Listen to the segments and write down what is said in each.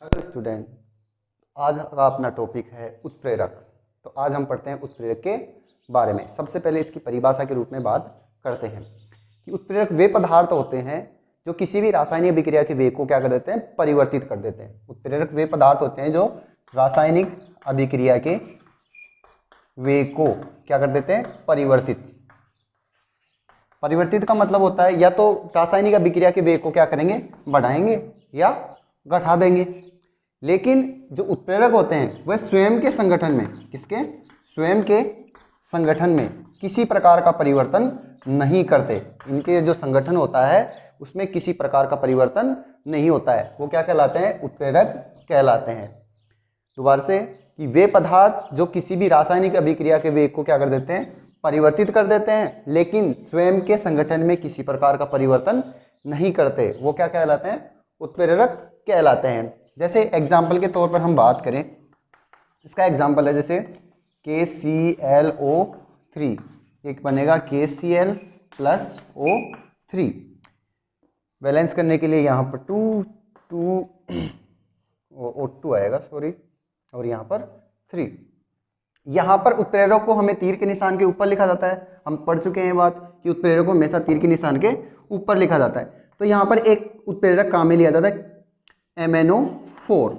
Hello student, आज का अपना टॉपिक है उत्प्रेरक। तो आज हम पढ़ते हैं उत्प्रेरक के बारे में। सबसे पहले इसकी परिभाषा के रूप में बात करते हैं कि उत्प्रेरक वे पदार्थ होते हैं जो किसी भी रासायनिक अभिक्रिया के वेग को क्या कर देते हैं, परिवर्तित कर देते हैं। उत्प्रेरक वे पदार्थ होते हैं जो रासायनिक अभिक्रिया के वेग को क्या कर देते हैं, परिवर्तित का मतलब होता है या तो रासायनिक अभिक्रिया के वेग को क्या करेंगे, बढ़ाएंगे या घटा देंगे। लेकिन जो उत्प्रेरक होते हैं वह स्वयं के संगठन में, किसके, स्वयं के संगठन में किसी प्रकार का परिवर्तन नहीं करते। इनके जो संगठन होता है उसमें किसी प्रकार का परिवर्तन नहीं होता है, वो क्या कहलाते हैं, उत्प्रेरक कहलाते हैं। दोबारा से कि वे पदार्थ जो किसी भी रासायनिक अभिक्रिया के वेग को क्या कर देते हैं, परिवर्तित कर देते हैं, लेकिन स्वयं के संगठन में किसी प्रकार का परिवर्तन नहीं करते, वो क्या कहलाते हैं, उत्प्रेरक कहलाते हैं। जैसे एग्जाम्पल के तौर पर हम बात करें, इसका एग्जाम्पल है जैसे KClO3, एक बनेगा KCl + O3। बैलेंस करने के लिए यहाँ पर 2 आएगा, सॉरी, और यहाँ पर 3। यहाँ पर उत्प्रेरक को हमें तीर के निशान के ऊपर लिखा जाता है। हम पढ़ चुके हैं बात कि उत्प्रेरक को हमेशा तीर के निशान के ऊपर लिखा जाता है। तो यहाँ पर एक उत्प्रेरक काम में लिया जाता है MnO4।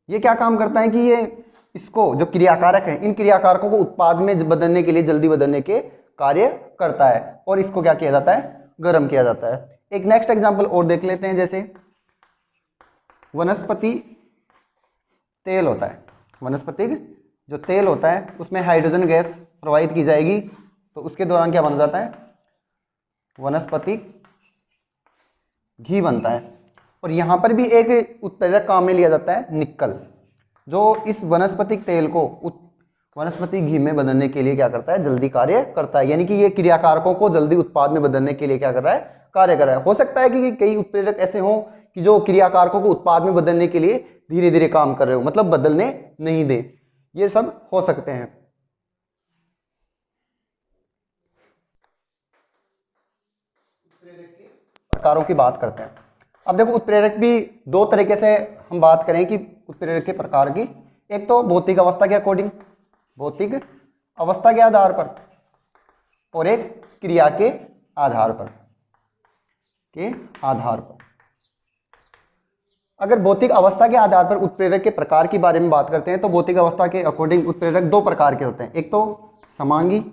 ये क्या काम करता है कि ये इसको जो क्रियाकारक है, इन क्रियाकारकों को उत्पाद में बदलने के लिए, जल्दी बदलने के कार्य करता है, और इसको क्या किया जाता है, गर्म किया जाता है। एक नेक्स्ट एग्जांपल और देख लेते हैं। जैसे वनस्पति तेल होता है, वनस्पतिक जो तेल होता है उसमें हाइड्रोजन गैस प्रवाहित की जाएगी, तो उसके दौरान क्या बन जाता है, वनस्पतिक घी बनता है। और यहाँ पर भी एक उत्प्रेरक काम में लिया जाता है, निकल, जो इस वनस्पतिक तेल को वनस्पतिक घी में बदलने के लिए क्या करता है, जल्दी कार्य करता है। यानी कि ये क्रियाकारकों को जल्दी उत्पाद में बदलने के लिए क्या कर रहा है, कार्य कर रहा है। हो सकता है कि कई उत्प्रेरक ऐसे हों कि जो क्रियाकारकों को उत्पाद में बदलने के लिए धीरे धीरे काम कर रहे हो, मतलब बदलने नहीं दे, ये सब हो सकते हैं। प्रकारों की बात करते हैं। अब देखो, उत्प्रेरक भी दो तरीके से हम बात करें कि उत्प्रेरक के प्रकार की। एक तो भौतिक अवस्था के अकॉर्डिंग, भौतिक अवस्था के आधार पर, और एक क्रिया के आधार पर, अगर भौतिक अवस्था के आधार पर उत्प्रेरक के प्रकार की बारे में बात करते हैं तो भौतिक अवस्था के अकॉर्डिंग उत्प्रेरक दो प्रकार के होते हैं। एक तो समांगी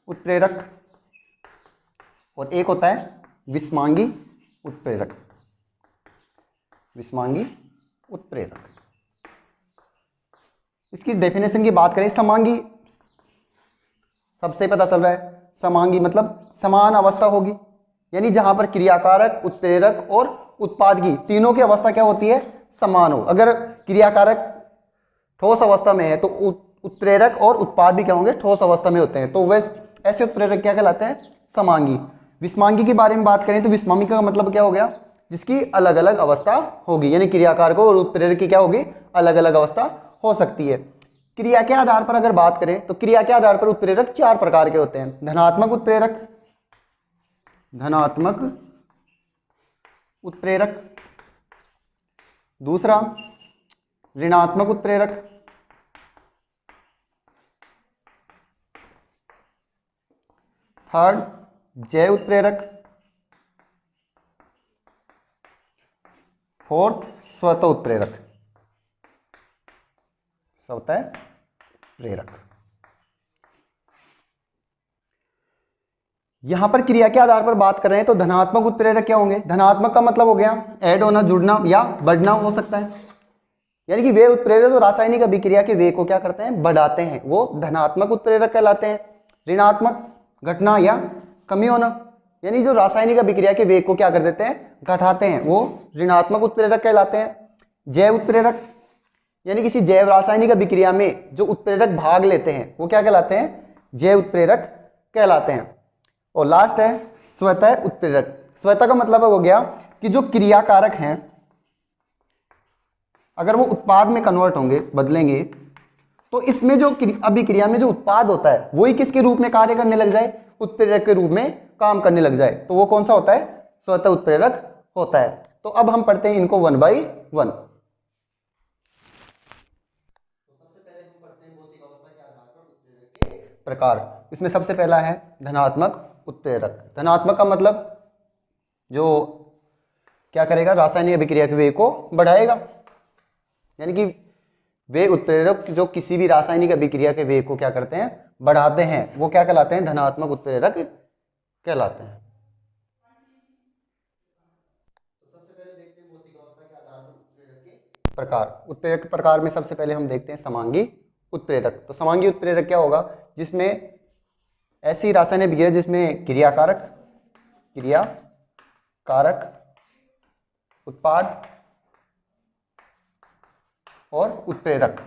उत्प्रेरक और एक होता है विषमांगी उत्प्रेरक। विषमांगी उत्प्रेरक, इसकी डेफिनेशन की बात करें, समांगी सबसे पता चल रहा है, समांगी मतलब समान अवस्था होगी, यानी जहां पर क्रियाकारक, उत्प्रेरक और उत्पाद की तीनों की अवस्था क्या होती है, समान हो। अगर क्रियाकारक ठोस अवस्था में है तो उत्प्रेरक और उत्पाद भी क्या होंगे, ठोस अवस्था में होते हैं, तो वह ऐसे उत्प्रेरक क्या कहलाते हैं, समांगी। विषमांगी के बारे में बात करें तो विषमांगी का मतलब क्या हो गया, जिसकी अलग अलग अवस्था होगी, यानी क्रियाकारकों और उत्प्रेरक की क्या होगी, अलग अलग अवस्था हो सकती है। क्रिया के आधार पर अगर बात करें तो क्रिया के आधार पर उत्प्रेरक चार प्रकार के होते हैं। धनात्मक उत्प्रेरक, धनात्मक उत्प्रेरक, दूसरा ऋणात्मक उत्प्रेरक, थर्ड जैव उत्प्रेरक, फोर्थ स्वतः उत्प्रेरक, स्वतः प्रेरक। यहां पर क्रिया के आधार पर बात कर रहे हैं तो धनात्मक उत्प्रेरक क्या होंगे, धनात्मक का मतलब हो गया ऐड होना, जुड़ना या बढ़ना हो सकता है, यानी कि वे उत्प्रेरक जो रासायनिक अभिक्रिया के वेग को क्या करते हैं, बढ़ाते हैं, वो धनात्मक उत्प्रेरक कहलाते हैं। ऋणात्मक घटना या कमी होना, यानी जो रासायनिक अभिक्रिया के वेग को क्या कर देते हैं, घटाते हैं, वो ऋणात्मक उत्प्रेरक कहलाते हैं। जैव उत्प्रेरक, यानी किसी जैव रासायनिक अभिक्रिया में जो उत्प्रेरक भाग लेते हैं वो क्या कहलाते हैं, जैव उत्प्रेरक कहलाते हैं। और लास्ट है स्वतः उत्प्रेरक। स्वतः का मतलब हो गया कि जो क्रियाकारक हैं अगर वो उत्पाद में कन्वर्ट होंगे, बदलेंगे, तो इसमें जो अभिक्रिया में जो उत्पाद होता है वही किसके रूप में कार्य करने लग जाए, उत्प्रेरक के रूप में काम करने लग जाए, तो वो कौन सा होता है, स्वतः उत्प्रेरक होता है। तो अब हम पढ़ते हैं इनको 1 by 1। सबसे पहले हम पढ़ते हैं भौतिक अवस्था के आधार पर उत्प्रेरक के प्रकार। इसमें सबसे पहला है धनात्मक उत्प्रेरक। धनात्मक का मतलब जो क्या करेगा, रासायनिक अभिक्रिया के वेग को बढ़ाएगा, यानी कि वे उत्प्रेरक जो किसी भी रासायनिक अभिक्रिया के वेग को क्या करते हैं, बढ़ाते हैं, वो क्या कहलाते हैं, धनात्मक उत्प्रेरक कहलाते हैं। तो सबसे पहले देखते हैं भौतिक अवस्था के आधार पर उत्प्रेरक के प्रकार। उत्प्रेरक के प्रकार में सबसे पहले हम देखते हैं समांगी उत्प्रेरक। तो समांगी उत्प्रेरक क्या होगा, जिसमें ऐसी रासायनिक अभिक्रिया जिसमें क्रियाकारक उत्पाद और उत्प्रेरक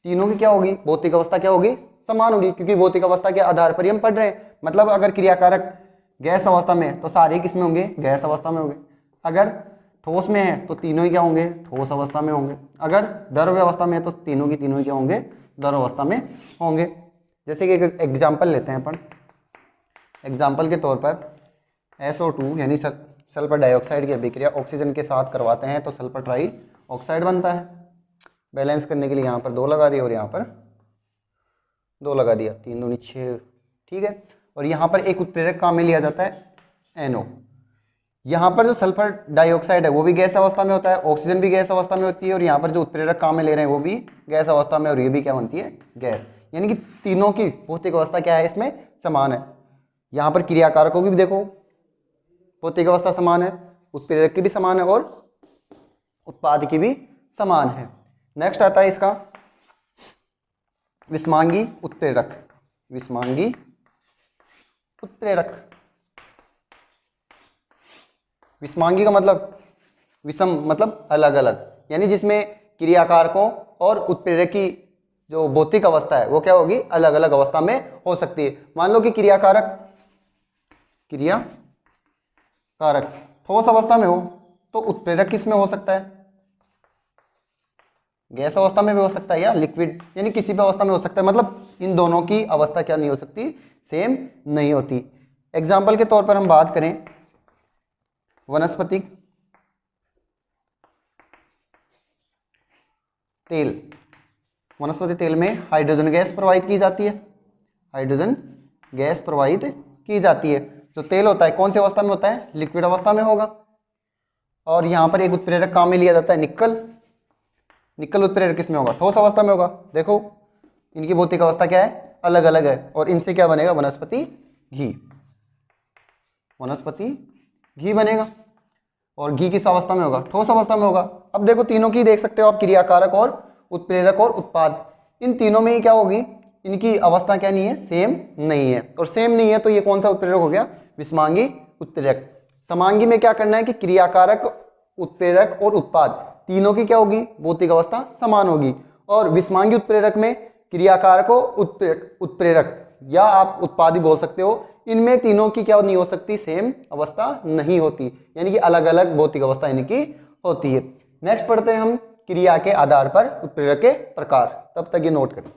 तीनों की क्या होगी, भौतिक अवस्था क्या होगी, समान होगी, क्योंकि भौतिक अवस्था के आधार पर ही हम पढ़ रहे हैं। मतलब अगर क्रियाकारक गैस अवस्था में है तो सारे किसमें होंगे, गैस अवस्था में होंगे। अगर ठोस में है तो तीनों ही क्या होंगे, ठोस अवस्था में होंगे। अगर द्रव्य अवस्था में है तो तीनों की तीनों ही क्या होंगे, द्रव्य अवस्था में होंगे। जैसे कि एक एग्जाम्पल लेते हैं अपन। एग्जाम्पल के तौर पर SO2 यानी सल्फर डाइऑक्साइड की अभिक्रिया ऑक्सीजन के साथ करवाते हैं तो सल्फर ट्राई ऑक्साइड बनता है। बैलेंस करने के लिए यहाँ पर 2 लगा दिया और यहाँ पर 2 लगा दिया, 3 दूनी 6, ठीक है। और यहाँ पर एक उत्प्रेरक काम में लिया जाता है NO। यहाँ पर जो सल्फर डाइऑक्साइड है वो भी गैस अवस्था में होता है, ऑक्सीजन भी गैस अवस्था में होती है, और यहाँ पर जो उत्प्रेरक काम में ले रहे हैं वो भी गैस अवस्था में, और ये भी क्या बनती है, गैस। यानी कि तीनों की भौतिक अवस्था क्या है, इसमें समान है। यहाँ पर क्रियाकारकों की भी देखो भौतिक अवस्था समान है, उत्प्रेरक की भी समान है और उत्पाद की भी समान है। नेक्स्ट आता है इसका विषमांगी उत्प्रेरक। विषमांगी उत्प्रेरक, विषमांगी का मतलब विषम मतलब अलग अलग, यानी जिसमें क्रियाकारकों और उत्प्रेरक की जो भौतिक अवस्था है वो क्या होगी, अलग अलग अवस्था में हो सकती है। मान लो कि क्रियाकारक ठोस अवस्था में हो तो उत्प्रेरक किस में हो सकता है, गैस अवस्था में भी हो सकता है, या लिक्विड, यानी किसी भी अवस्था में हो सकता है। मतलब इन दोनों की अवस्था क्या नहीं हो सकती, सेम नहीं होती। एग्जाम्पल के तौर पर हम बात करें वनस्पतिक तेल। वनस्पति तेल में हाइड्रोजन गैस प्रवाहित की जाती है, हाइड्रोजन गैस प्रवाहित की जाती है। जो तेल होता है कौन सी अवस्था में होता है, लिक्विड अवस्था में होगा। और यहाँ पर एक उत्प्रेरक काम में लिया जाता है निकल। निकल उत्प्रेरक किसमें होगा, ठोस अवस्था में होगा। देखो इनकी भौतिक अवस्था क्या है, अलग अलग है, और इनसे क्या बनेगा, वनस्पति घी। वनस्पति घी बनेगा, और घी किस अवस्था में होगा, ठोस अवस्था में होगा। अब देखो तीनों की देख सकते हो आप, क्रियाकारक और उत्प्रेरक और उत्पाद, इन तीनों में ही क्या होगी, इनकी अवस्था क्या नहीं है, सेम नहीं है। और सेम नहीं है तो ये कौन सा उत्प्रेरक हो गया, विषमांगी उत्प्रेरक। समांगी में क्या करना है कि क्रियाकारक, उत्प्रेरक और उत्पाद तीनों की क्या होगी, भौतिक अवस्था समान होगी। और विषमांगी उत्प्रेरक में क्रियाकारकों, उत्प्रेरक या आप उत्पाद भी बोल सकते हो, इनमें तीनों की क्या नहीं हो सकती, सेम अवस्था नहीं होती, यानी कि अलग अलग भौतिक अवस्था इनकी होती है। नेक्स्ट पढ़ते हैं हम क्रिया के आधार पर उत्प्रेरक के प्रकार। तब तक ये नोट करें। अब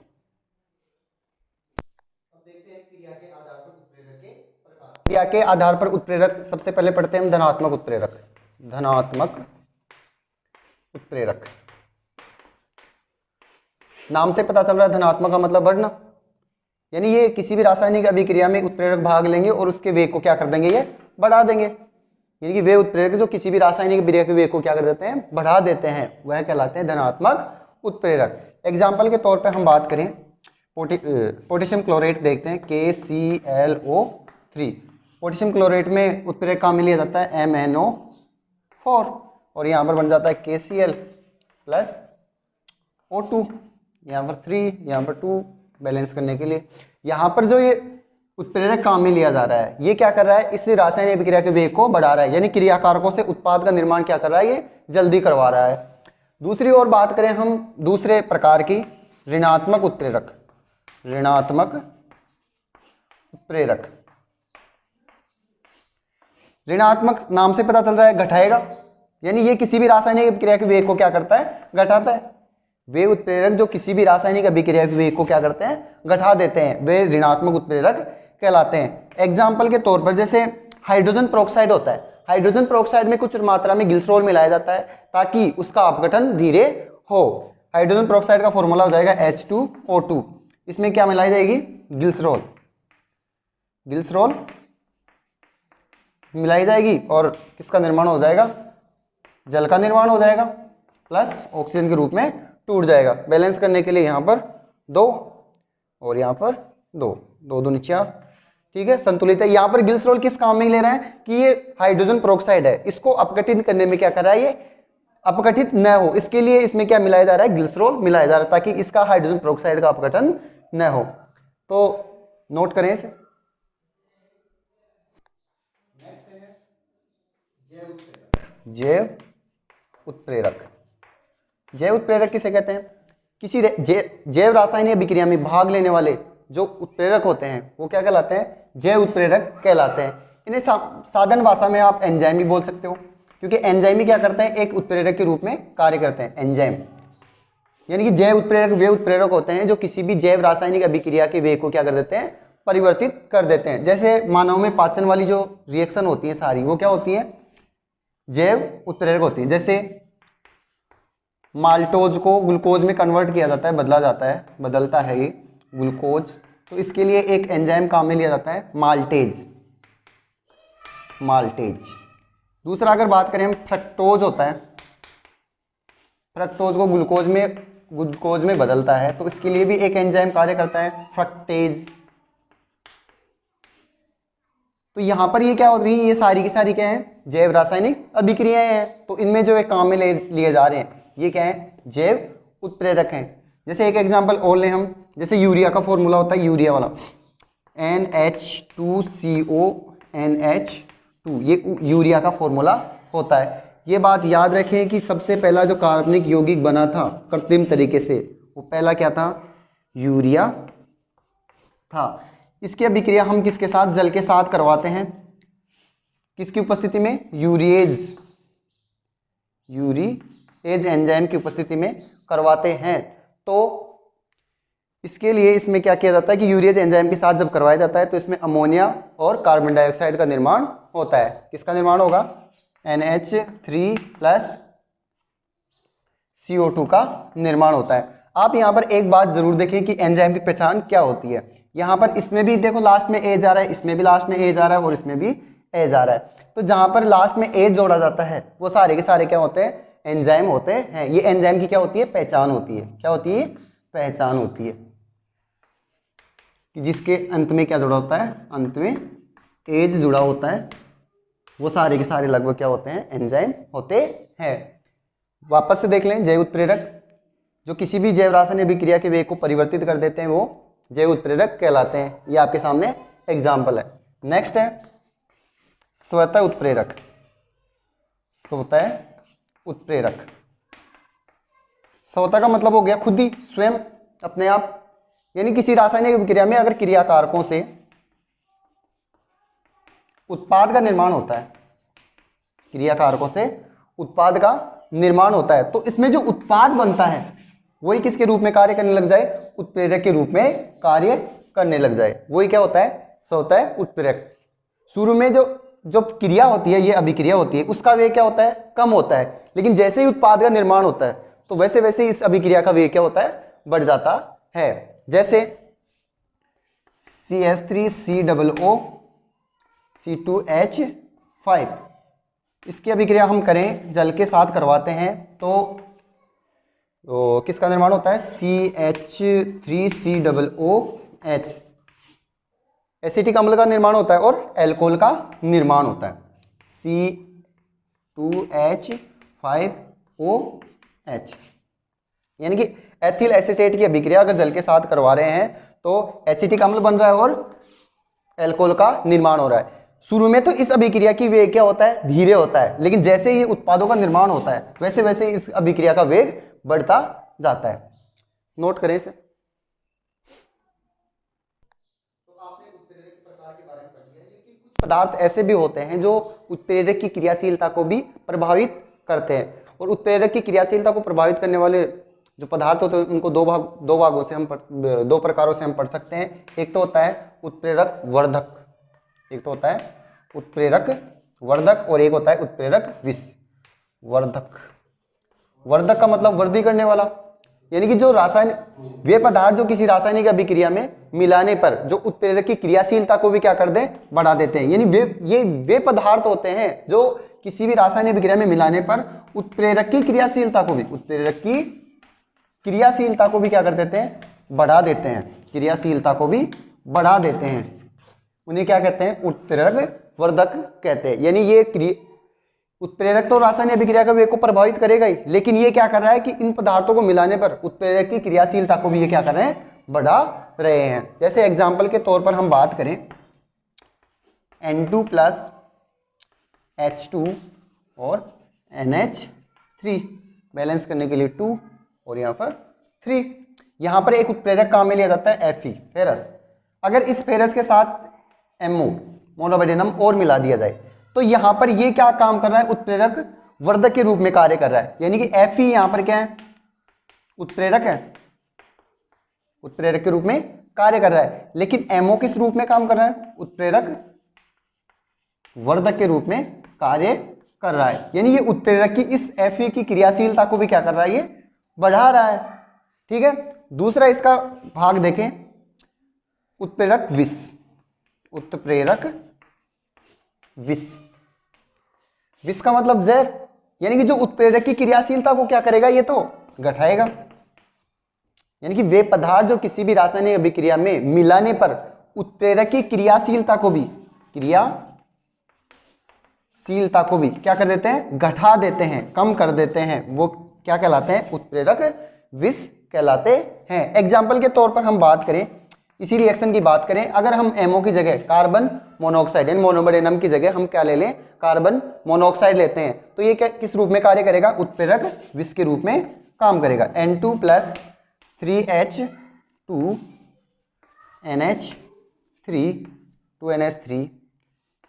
देखते हैं क्रिया के आधार पर उत्प्रेरक के प्रकार। क्रिया के आधार पर उत्प्रेरक सबसे पहले पढ़ते हैं हम धनात्मक उत्प्रेरक। धनात्मक उत्प्रेरक, नाम से पता चल रहा है धनात्मक का मतलब बढ़ना, यानी ये किसी भी रासायनिक अभिक्रिया में उत्प्रेरक भाग लेंगे और उसके वेग को क्या कर देंगे, ये बढ़ा देंगे। यानी कि वे उत्प्रेरक जो किसी भी रासायनिक अभिक्रिया के वेग को क्या कर देते हैं, बढ़ा देते हैं, वह कहलाते हैं धनात्मक उत्प्रेरक। एग्जाम्पल के तौर पर हम बात करें पोटेशियम क्लोरेट देखते हैं, KClO3। पोटेशियम क्लोरेट में उत्प्रेरक काम में लिया जाता है MnO4, और यहाँ पर बन जाता है KCl + O2, यहाँ पर 3, यहाँ पर 2, बैलेंस करने के लिए। यहाँ पर जो ये उत्प्रेरक काम में लिया जा रहा है, ये क्या कर रहा है, इस रासायनिक अभिक्रिया के वेग को बढ़ा रहा है, यानी क्रियाकारकों से उत्पाद का निर्माण क्या कर रहा है, ये जल्दी करवा रहा है। दूसरी ओर बात करें हम दूसरे प्रकार की, ऋणात्मक उत्प्रेरक। ऋणात्मक उत्प्रेरक, ऋणात्मक नाम से पता चल रहा है घटाएगा, यानी ये किसी भी रासायनिक अभिक्रिया के वेग को क्या करता है, घटाता है। वे उत्प्रेरक जो किसी भी रासायनिक अभिक्रिया के वेग को क्या करते हैं, घटा देते हैं, वे ऋणात्मक उत्प्रेरक कहलाते हैं। एग्जाम्पल के तौर पर जैसे हाइड्रोजन पेरोक्साइड होता है, हाइड्रोजन पेरोक्साइड में कुछ मात्रा में ग्लिसरॉल मिलाया जाता है ताकि उसका अपघटन धीरे हो। हाइड्रोजन पेरोक्साइड का फॉर्मूला हो जाएगा H2O2। इसमें क्या मिलाई जाएगी? ग्लिसरॉल। ग्लिसरॉल मिलाई जाएगी और किसका निर्माण हो जाएगा? जल का निर्माण हो जाएगा, प्लस ऑक्सीजन के रूप में टूट जाएगा। बैलेंस करने के लिए यहाँ पर 2 और यहाँ पर 2, 2 दूनी 4, ठीक है, संतुलित है। यहाँ पर ग्लिसरॉल किस काम में ले रहे हैं कि ये हाइड्रोजन पेरोक्साइड है, इसको अपघटित करने में क्या कर रहा है, ये अपघटित न हो, इसके लिए इसमें क्या मिलाया जा रहा है? ग्लिसरॉल मिलाया जा रहा है ताकि इसका हाइड्रोजन पेरोक्साइड का अपघटन न हो। तो नोट करें इसे। नेक्स्ट है जैव उत्प्रेरक। जैव उत्प्रेरक किसे कहते हैं? किसी जैव रासायनिक अभिक्रिया में भाग लेने वाले जो उत्प्रेरक होते हैं वो क्या कहलाते हैं? जैव उत्प्रेरक कहलाते हैं। इन्हें साधारण भाषा में आप एंजाइम भी बोल सकते हो, क्योंकि एंजाइम ही क्या करते हैं? एक उत्प्रेरक के रूप में कार्य करते हैं एंजाइम। यानी कि जैव उत्प्रेरक वे उत्प्रेरक होते हैं जो किसी भी जैव रासायनिक अभिक्रिया के वेग को क्या कर देते हैं? परिवर्तित कर देते हैं। जैसे मानव में पाचन वाली जो रिएक्शन होती है सारी, वो क्या होती है? जैव उत्प्रेरक होती है। जैसे माल्टोज को ग्लूकोज में कन्वर्ट किया जाता है, बदलता है ये ग्लूकोज, तो इसके लिए एक एंजाइम काम में लिया जाता है माल्टेज। दूसरा अगर बात करें हम, फ्रक्टोज होता है, फ्रक्टोज को ग्लूकोज में बदलता है, तो इसके लिए भी एक एंजाइम कार्य करता है फ्रक्टेज। तो यहाँ पर ये क्या हो रही है? ये सारी की सारी क्या है? जैव रासायनिक अभिक्रियाएं हैं। तो इनमें जो एक काम में लिए जा रहे हैं ये क्या है? जैव उत्प्रेरक हैं। जैसे एक एग्जांपल और लें हम, जैसे यूरिया का फॉर्मूला होता है, यूरिया वाला NH2CONH2, ये यूरिया का फॉर्मूला होता है। ये बात याद रखें कि सबसे पहला जो कार्बनिक यौगिक बना था कृत्रिम तरीके से, वो पहला क्या था? यूरिया था। इसकी अभिक्रिया हम किसके साथ? जल के साथ करवाते हैं। किसकी उपस्थिति में? यूरिएज एंजाइम की उपस्थिति में करवाते हैं। तो इसके लिए इसमें क्या किया जाता है कि यूरिएज एंजाइम के साथ जब करवाया जाता है तो इसमें अमोनिया और कार्बन डाइऑक्साइड का निर्माण होता है। किसका निर्माण होगा? NH3+CO2 का निर्माण होता है। आप यहाँ पर एक बात जरूर देखें कि एंजाइम की पहचान क्या होती है। यहाँ पर इसमें भी देखो लास्ट में ए जा रहा है, इसमें भी लास्ट में ए जा रहा है और इसमें भी ए जा रहा है। तो जहाँ पर लास्ट में ए जोड़ा जाता है वो सारे के सारे क्या होते हैं? एंजाइम होते हैं। ये एंजाइम की क्या होती है? पहचान होती है। क्या होती है? पहचान होती है कि जिसके अंत में क्या जुड़ा होता है? अंत में एज जुड़ा होता है। वो सारे के सारे लगभग क्या होते हैं? एंजाइम होते हैं। वापस से देख लें, जैव उत्प्रेरक जो किसी भी जैव रासायनिक अभिक्रिया के वेग को परिवर्तित कर देते हैं वो जैव उत्प्रेरक कहलाते हैं। ये आपके सामने एग्जाम्पल है। नेक्स्ट है स्वतः उत्प्रेरक। स्वतः उत्प्रेरक, स्वतः का मतलब हो गया खुद ही, स्वयं, अपने आप। यानी किसी रासायनिक अभिक्रिया में अगर क्रियाकारकों से उत्पाद का निर्माण होता है, क्रियाकारकों से उत्पाद का निर्माण होता है, तो इसमें जो उत्पाद बनता है वही किसके रूप में कार्य करने लग जाए? उत्प्रेरक के रूप में कार्य करने लग जाए। वही क्या होता है? स्वतः उत्प्रेरक। शुरू में जो क्रिया होती है, ये अभिक्रिया होती है, उसका वेग क्या होता है? कम होता है। लेकिन जैसे ही उत्पाद का निर्माण होता है तो वैसे वैसे इस अभिक्रिया का वेग क्या होता है? बढ़ जाता है। जैसे CH3COO C2H5, इसकी अभिक्रिया हम करें, जल के साथ करवाते हैं तो किसका निर्माण होता है? CH3COOH, एसिटिक अम्ल का निर्माण होता है और एल्कोहल का निर्माण होता है, C2H5OH। यानी कि एथिल एसीटेट की अभिक्रिया अगर जल के साथ करवा रहे हैं तो एसिटिक अम्ल बन रहा है और एल्कोहल का निर्माण हो रहा है। शुरू में तो इस अभिक्रिया की वेग क्या होता है? धीरे होता है, लेकिन जैसे ही उत्पादों का निर्माण होता है वैसे वैसे इस अभिक्रिया का वेग बढ़ता जाता है। नोट करें इसे। तो आपने उत्प्रेरक के प्रकार के बारे में पढ़ लिया, लेकिन कुछ पदार्थ ऐसे भी होते हैं जो उत्प्रेरक की क्रियाशीलता को भी प्रभावित करते हैं। और उत्प्रेरक की क्रियाशीलता को प्रभावित करने वाले जो पदार्थ होते हैं उनको दो भागों से हम दो प्रकारों से हम पढ़ सकते हैं। एक तो होता है उत्प्रेरक वर्धक, एक तो होता है उत्प्रेरक वर्धक और एक होता है उत्प्रेरक विष। वर्धक, वर्धक का मतलब वृद्धि करने वाला, यानी कि जो रासायनिक वे पदार्थ जो किसी रासायनिक अभिक्रिया में मिलाने पर जो उत्प्रेरक की क्रियाशीलता को भी क्या कर दें, बढ़ा देते हैं। यानी वे पदार्थ होते हैं जो किसी भी रासायनिक अभिक्रिया में मिलाने पर उत्प्रेरक की क्रियाशीलता को भी, उत्प्रेरक की क्रियाशीलता को भी क्या कर देते हैं, बढ़ा देते हैं। क्रियाशीलता को भी बढ़ा देते हैं, उन्हें क्या कहते हैं, उत्प्रेरक वर्धक कहते हैं। यानी ये उत्प्रेरक तो रासायनिक अभिक्रिया का वेग को प्रभावित करेगा ही, लेकिन ये क्या कर रहा है कि इन पदार्थों को मिलाने पर उत्प्रेरक की क्रियाशीलता को भी ये क्या कर रहे हैं, बढ़ा रहे हैं। जैसे एग्जाम्पल के तौर पर हम बात करें N2 प्लस H2 और NH3 बैलेंस करने के लिए 2 और यहाँ पर 3। यहाँ पर एक उत्प्रेरक काम में लिया जाता है Fe, फेरस। अगर इस फेरस के साथ MO मोनोबेडिनम और मिला दिया जाए तो यहाँ पर ये क्या काम कर रहा है, उत्प्रेरक वर्धक के रूप में कार्य कर रहा है। यानी कि Fe यहाँ पर क्या है, उत्प्रेरक है, उत्प्रेरक के रूप में कार्य कर रहा है। लेकिन MO किस रूप में काम कर रहा है, उत्प्रेरक वर्धक के रूप में कार्य कर रहा है। यानी ये उत्प्रेरक की इस Fe की क्रियाशीलता को भी क्या कर रहा है, ये बढ़ा रहा है। ठीक है, दूसरा इसका भाग देखें, उत्प्रेरक विष। उत्प्रेरक विष, विष का मतलब जहर, यानी कि जो उत्प्रेरक की क्रियाशीलता को क्या करेगा, ये तो घटाएगा। यानी कि वे पदार्थ जो किसी भी रासायनिक अभिक्रिया में मिलाने पर उत्प्रेरक की क्रियाशीलता को भी, क्रियाशीलता को भी क्या कर देते हैं, घटा देते हैं, कम कर देते हैं। वो क्या कहलाते हैं, उत्प्रेरक विष कहलाते हैं। एग्जाम्पल के तौर पर हम बात करें, इसी रिएक्शन की बात करें, अगर हम MO की जगह कार्बन मोनोऑक्साइड यानी मोनोबेडिनम की जगह हम क्या ले लें, कार्बन मोनोऑक्साइड लेते हैं, तो ये क्या किस रूप में कार्य करेगा, उत्प्रेरक विष के रूप में काम करेगा। N2 plus 3H2 NH3 2NH3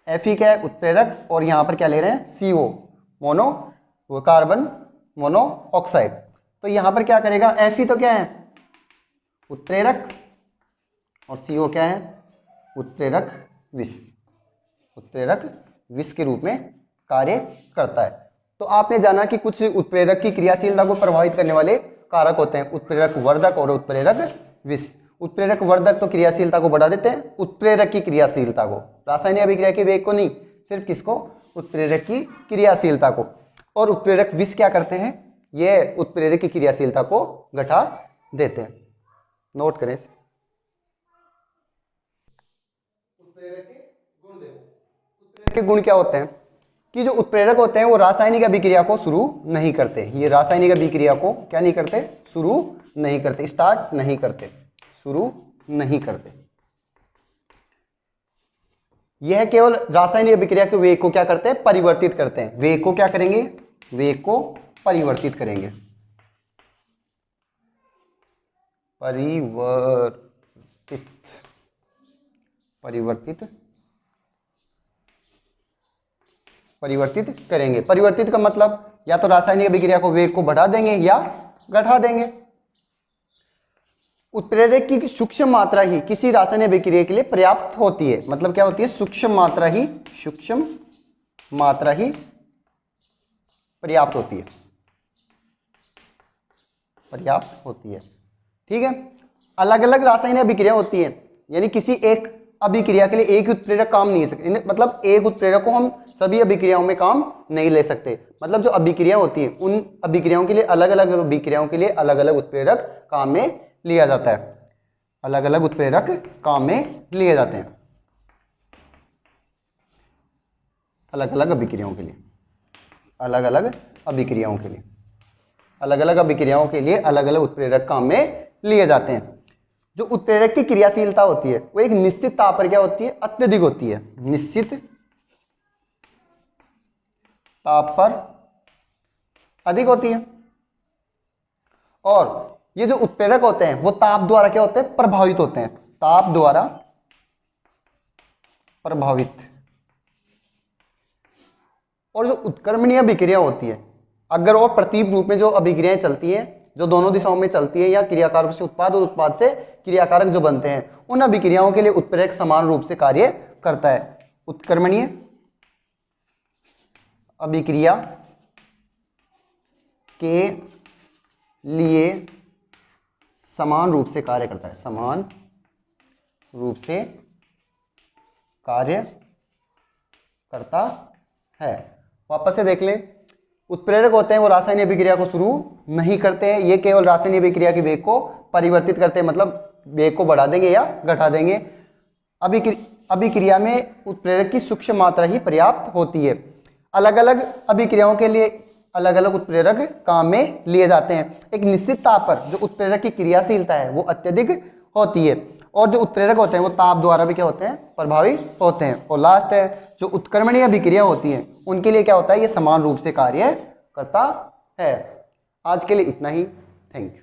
Fe क्या है, उत्प्रेरक, और यहाँ पर क्या ले रहे हैं, CO मोनो, वो कार्बन मोनोऑक्साइड। तो यहाँ पर क्या करेगा, Fe तो क्या है, उत्प्रेरक, और CO क्या है, उत्प्रेरक विष, उत्प्रेरक विष के रूप में कार्य करता है। तो आपने जाना कि कुछ उत्प्रेरक की क्रियाशीलता को प्रभावित करने वाले कारक होते हैं, उत्प्रेरक वर्धक और उत्प्रेरक विष। उत्प्रेरक वर्धक तो क्रियाशीलता को बढ़ा देते हैं, उत्प्रेरक की क्रियाशीलता को, रासायनिक अभिक्रिया के वेग को नहीं, सिर्फ किसको, उत्प्रेरक की क्रियाशीलता को। और उत्प्रेरक विष क्या करते हैं, ये उत्प्रेरक की क्रियाशीलता को घटा देते हैं। नोट करें इसे। उत्प्रेरक के गुण देखो, उत्प्रेरक के गुण क्या होते हैं कि जो उत्प्रेरक होते हैं वो रासायनिक अभिक्रिया को शुरू नहीं करते। ये रासायनिक अभिक्रिया को क्या नहीं करते, शुरू नहीं करते, स्टार्ट नहीं करते, शुरू नहीं करते। यह केवल रासायनिक अभिक्रिया के वेग को क्या करते हैं, परिवर्तित करते हैं। वेग को क्या करेंगे, वेग को परिवर्तित करेंगे, परिवर्तित, परिवर्तित, परिवर्तित करेंगे। परिवर्तित का मतलब या तो रासायनिक अभिक्रिया को वेग को बढ़ा देंगे या घटा देंगे। उत्प्रेरक की सूक्ष्म मात्रा ही किसी रासायनिक अभिक्रिया के लिए पर्याप्त होती है। मतलब क्या होती है, सूक्ष्म मात्रा ही, सूक्ष्म मात्रा ही पर्याप्त होती है, पर्याप्त होती है। ठीक है, अलग अलग रासायनिक अभिक्रिया होती है, यानी किसी एक अभिक्रिया के लिए एक ही उत्प्रेरक काम नहीं ले सकते। मतलब एक उत्प्रेरक को हम सभी अभिक्रियाओं में काम नहीं ले सकते। मतलब जो अभिक्रिया होती है उन अभिक्रियाओं के लिए, अलग अलग अभिक्रियाओं के लिए अलग अलग उत्प्रेरक काम में लिया जाता है, अलग अलग उत्प्रेरक काम में लिए जाते हैं, अलग अलग अभिक्रियाओं के लिए, अलग अलग अभिक्रियाओं के लिए, अलग अलग अभिक्रियाओं के लिए अलग अलग उत्प्रेरक काम में लिए जाते हैं। जो उत्प्रेरक की क्रियाशीलता होती है वो एक निश्चित ताप पर क्या होती है, अत्यधिक होती है, निश्चित ताप पर अधिक होती है। और ये जो उत्प्रेरक होते हैं वो ताप द्वारा क्या होते हैं, प्रभावित होते हैं, ताप द्वारा प्रभावित। और जो उत्क्रमणीय अभिक्रिया होती है, अगर और प्रतीप रूप में जो अभिक्रियाएं चलती हैं, जो दोनों दिशाओं में चलती है, या क्रियाकारक से उत्पाद और उत्पाद से क्रियाकारक जो बनते हैं, उन अभिक्रियाओं के लिए उत्प्रेरक समान रूप से कार्य करता है। उत्क्रमणीय अभिक्रिया के लिए समान रूप से कार्य करता है, समान रूप से कार्य करता है। वापस से देख लें, उत्प्रेरक होते हैं वो रासायनिक अभिक्रिया को शुरू नहीं करते हैं, ये केवल रासायनिक अभिक्रिया के वेग को परिवर्तित करते हैं, मतलब वेग को बढ़ा देंगे या घटा देंगे। अभिक्रिया में उत्प्रेरक की सूक्ष्म मात्रा ही पर्याप्त होती है। अलग अलग अभिक्रियाओं के लिए अलग अलग उत्प्रेरक काम में लिए जाते हैं। एक निश्चित ताप पर जो उत्प्रेरक की क्रियाशीलता है वो अत्यधिक होती है, और जो उत्प्रेरक होते हैं वो ताप द्वारा भी क्या होते हैं, प्रभावित होते हैं। और लास्ट है जो उत्क्रमणीय अभिक्रिया होती हैं उनके लिए क्या होता है, ये समान रूप से कार्य करता है। आज के लिए इतना ही, थैंक यू।